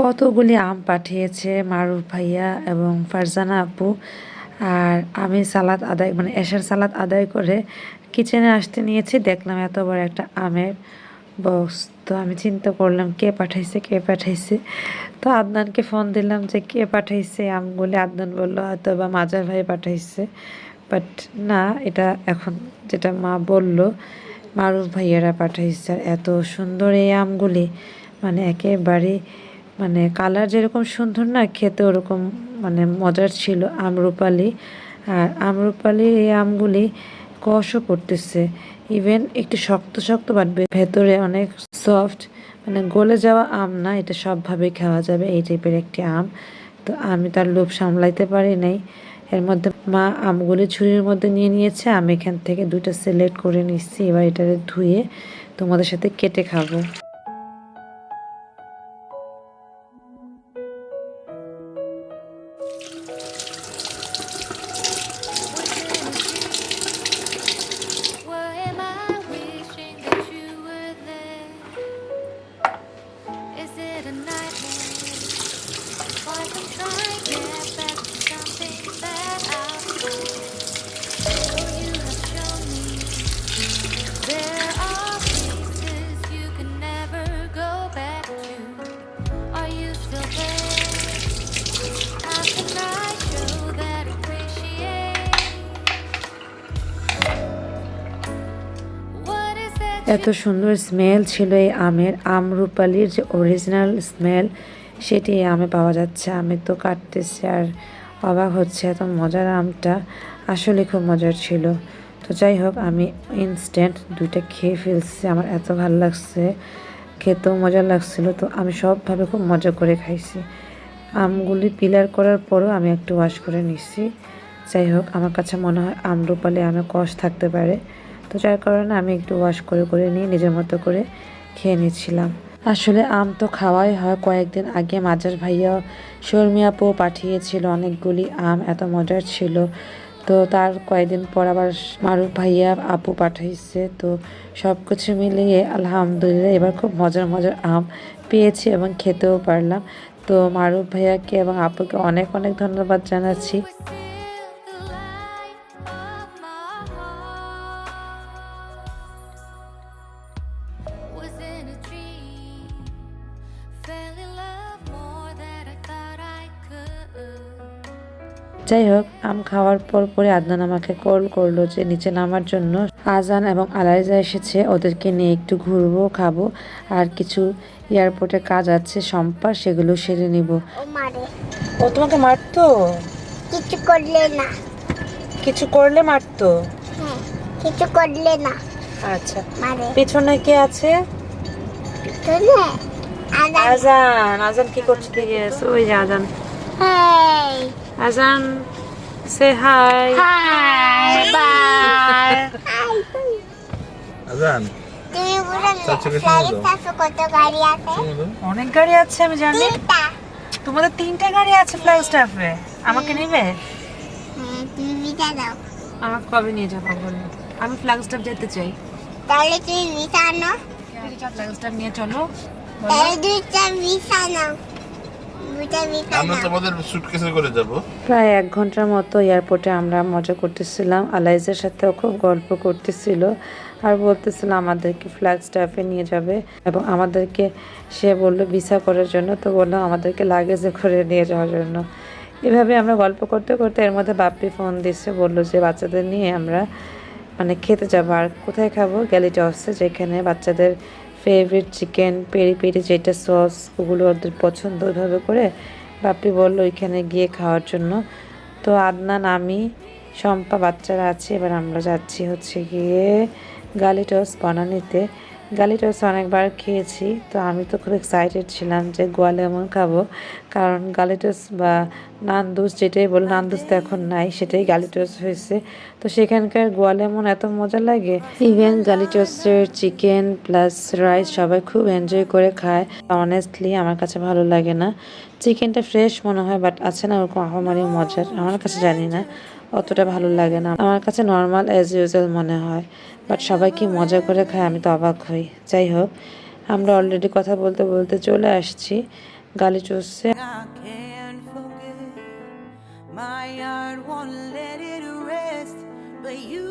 কতগুলি আম পাঠিয়েছে মারুফ ভাইয়া এবং ফারজানা আপু। আর আমি সালাদ আদায় মানে এশার সালাদ আদায় করে কিচেনে আসতে নিয়েছি, দেখলাম এত বড় একটা আমের বক্স। তো আমি চিন্তা করলাম কে পাঠাইছে। তো আদনানকে ফোন দিলাম যে কে পাঠাইছে আমগুলি। আদনান বললো হয়তো বা মাজার ভাই পাঠাইছে, বাট না, এটা এখন যেটা মা বলল মারুফ ভাইয়ারা পাঠাইছে। আর এত সুন্দর এই আমগুলি, মানে একেবারে মানে কালার যেরকম সুন্দর না, খেতে ওরকম মানে মজার ছিল আমরুপালি। আর আমরুপালির এই আমগুলি কষও পড়তেছে, ইভেন একটু শক্ত শক্ত বাট ভেতরে অনেক সফট, মানে গলে যাওয়া আম না, এটা সবভাবে খাওয়া যাবে এই টাইপের একটি আম। তো আমি তার লোভ সামলাইতে পারি নাই। এর মধ্যে মা আমগুলি ছুরির মধ্যে নিয়ে নিয়েছে, আমি এখান থেকে দুইটা সিলেক্ট করে নিচ্ছি। এবার এটাকে ধুয়ে তোমাদের সাথে কেটে খাবো। এত সুন্দর স্মেল ছিল এই আমের, আমরুপালির যে অরিজিনাল স্মেল সেটি এই আমে পাওয়া যাচ্ছে। আমি তো কাটতেছি আর অবাক হচ্ছে, এত মজার আমটা আসলে খুব মজার ছিল। তো যাই হোক, আমি ইনস্ট্যান্ট দুইটা খেয়ে ফেলছি, আমার এত ভালো লাগছে, খেতেও মজা লাগছিল। তো আমি সবভাবে খুব মজা করে খাইছি। আমগুলি পিলার করার পরও আমি একটু ওয়াশ করে নিচ্ছি। যাই হোক, আমার কাছে মনে হয় আমরুপালি আমে কষ থাকতে পারে, তো যার কারণে আমি একটু ওয়াশ করে করে নিয়ে নিজের মতো করে খেয়ে নিচ্ছিলাম। আসলে আম তো খাওয়াই হয়। কয়েকদিন আগে মাজার ভাইয়া শর্মি আপু পাঠিয়েছিল অনেকগুলি আম, এত মজার ছিল। তো তার কয়েকদিন পর আবার মারুফ ভাইয়া আপু পাঠাইছে। তো সব কিছু মিলিয়ে আলহামদুলিল্লাহ এবার খুব মজার মজার আম পেয়েছি এবং খেতেও পারলাম। তো মারুফ ভাইয়াকে এবং আপুকে অনেক অনেক ধন্যবাদ জানাচ্ছি। যাই হোক, আম খাওয়ার পর পরে আদনান আমাকে কল করলো যে নিচে নামার জন্য। আজান এবং আলাইজা এসেছে, ওদেরকে নিয়ে একটু ঘুরবো, খাবো, আর কিছু এয়ারপোর্টে কাজ আছে শম্পা, সেগুলো সেরে নিব। ও তোমাকে মারতো? কিছু করলে না। কিছু করলে মারতো? হ্যাঁ, কিছু করলে না। আচ্ছা, পেছনে কে আছে? আজান। আজান কি করছে? ওই যে আজান। আজান, সে হাই। আজান, অনেক গাড়ি আছে আমি জানি। তোমাদের 3টা গাড়ি আছে ফ্লাইং স্টাফে, আমাকে নেবে? আমাকে কবে নিয়ে যাবো বলো? আমি ফ্লাইং স্টাফ যেতে চাই। তাহলে তুমি ভিসা আনো। ফ্লাইং স্টাফ নিয়ে চলো। তাহলে দুইটা ভিসা নাও। আমরা তোমাদের সুটকেসে করে যাব। প্রায় 1 ঘন্টার মতো এয়ারপোর্টে আমরা মজা করতেছিলাম। আলাইজের সাথেও খুব গল্প করতেছিল আর বলতেছিল আমাদেরকে ফ্ল্যাগ স্টাফে নিয়ে যাবে এবং আমাদেরকে সে বললো ভিসা করার জন্য। তো বললাম আমাদেরকে লাগেজে করে নিয়ে যাওয়ার জন্য। এভাবে আমরা গল্প করতে করতে এর মধ্যে বাপ্পি ফোন দিচ্ছে, বললো যে বাচ্চাদের নিয়ে আমরা মানে খেতে যাবো। আর কোথায় খাবো? গ্যালিটসে, যেখানে বাচ্চাদের ফেভারিট চিকেন পেরি পেরি যেটা সস, ওগুলো ওদের পছন্দ। ওইভাবে করে বাপ্পি বললো ওইখানে গিয়ে খাওয়ার জন্য। তো আদনান, আমি, শম্পা, বাচ্চারা আছে। এবার আমরা যাচ্ছি হচ্ছে গিয়ে গ্যালিটস বানানিতে। গ্যালিটস অনেকবার খেয়েছি, তো আমি তো খুব এক্সাইটেড ছিলাম যে গোয়া লেমন খাবো, কারণ গ্যালিটস বা নান্দুস যেটাই বল, নান্দুস তো এখন নাই, সেটাই গ্যালিটস হয়েছে। তো সেখানকার গোয়া লেমন এত মজা লাগে। ইভেন গ্যালিটসের চিকেন প্লাস রাইস সবাই খুব এনজয় করে খায়। অনেস্টলি আমার কাছে ভালো লাগে না, চিকেনটা ফ্রেশ মনে হয়, বাট আছে না ওরকম আহামরি মজার, আমার কাছে জানি না, অতটা ভালো লাগে না। আমার কাছে নর্মাল অ্যাজ ইউজুয়াল মনে হয়, বাট সবাই কি মজা করে খায়, আমি তো অবাক হই। যাই হোক, আমরা অলরেডি কথা বলতে বলতে চলে আসছি গালি চড়ছে। I can't forget. My heart won't let it rest, but you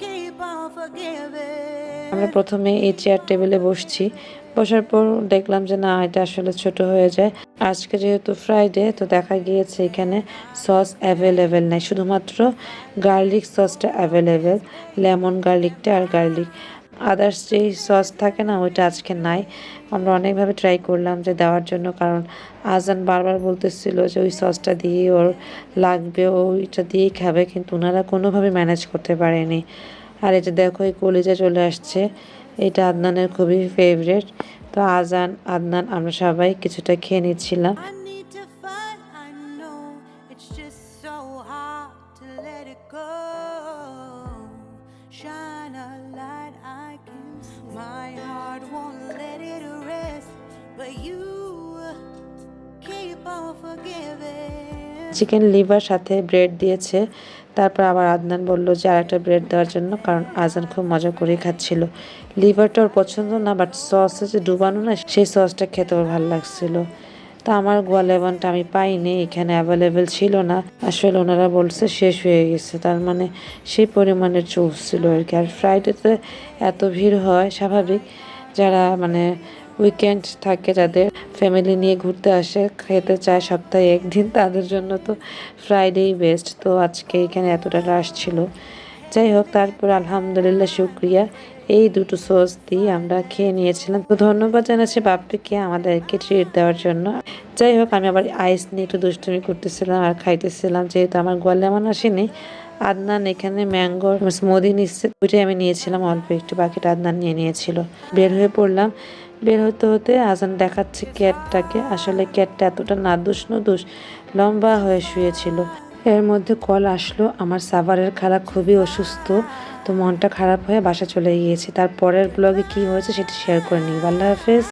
keep on forgiving. আমরা প্রথমে এই চেয়ার টেবিলে বসছি, বসার পর দেখলাম যে না, এটা আসলে ছোট হয়ে যায়। আজকে যেহেতু ফ্রাইডে, তো দেখা গিয়েছে এখানে সস অ্যাভেলেবেল নাই, শুধুমাত্র গার্লিক সসটা অ্যাভেলেবেল, লেমন গার্লিকটা আর গার্লিক। আদার্স যেই সস থাকে না, ওইটা আজকে নাই। আমরা অনেকভাবে ট্রাই করলাম যে দেওয়ার জন্য, কারণ আজান বারবার বলতেছিল যে ওই সসটা দিয়ে ওর লাগবে, ওইটা দিয়েই খাবে, কিন্তু ওনারা কোনোভাবে ম্যানেজ করতে পারেনি। আর এই যে দেখো, এই কলিজা চলে আসছে, এটা আদনানের খুবই ফেভারিট। তো আজান, আদনান, আমরা সবাই কিছুটা খেয়ে নিচ্ছিলাম। I need to fight, I know it's just so hard to let it go. Shine a light, I can see. My heart won't let it rest, but you keep on forgiving. Chicken liver সাথে bread দিয়েছে। তারপর আবার আদনান বলল যে আরেকটা bread দেওয়ার জন্য, কারণ আজান খুব মজা করে খাচ্ছিল। লিভারটা ওর পছন্দ না, বাট সসে যে ডুবানো না, সেই সসটা খেতে ওর ভালো লাগছিল। তা আমার গোয়া লেমনটা আমি পাইনি, এখানে অ্যাভেলেবেল ছিল না। আসলে ওনারা বলছে শেষ হয়ে গেছে, তার মানে সেই পরিমাণের চলছিল আর কি। আর ফ্রাইডেতে এত ভিড় হয় স্বাভাবিক, যারা মানে উইকেন্ড থাকে, যাদের ফ্যামিলি নিয়ে ঘুরতে আসে, খেতে চায় সপ্তাহে একদিন, তাদের জন্য তো ফ্রাইডেই বেস্ট। তো আজকে এখানে এতটা রাশ ছিল। যাই হোক, তারপর আলহামদুলিল্লাহ, শুক্রিয়া, এই দুটো সস দিয়ে আমরা খেয়ে নিয়েছিলাম। তো ধন্যবাদ জানাচ্ছি বাপ্পিকে আমাদেরকে ট্রিট দেওয়ার জন্য। যাই হোক, আমি আবার আইস নিয়ে একটু দুষ্টুমি করতেছিলাম আর খাইতেছিলাম, যেহেতু আমার গোয়া লেমন আসেনি। আদনান এখানে ম্যাঙ্গোর স্মুদি নিচ্ছে, ওইটাই আমি নিয়েছিলাম অল্প একটু, বাকিটা আদনান নিয়ে নিয়েছিল। বের হয়ে পড়লাম। বের হতে হতে আজান দেখাচ্ছে ক্যাটটাকে। আসলে ক্যাটটা এতটা নাদুস নুদুস, লম্বা হয়ে শুয়েছিল। এর মধ্যে কল আসলো, আমার সাভারের খালা খুবই অসুস্থ, তো মনটা খারাপ হয়ে বাসা চলে গিয়েছে। তারপরের ব্লগে কি হয়েছে সেটা শেয়ার করে নিই। আল্লাহ হাফেজ।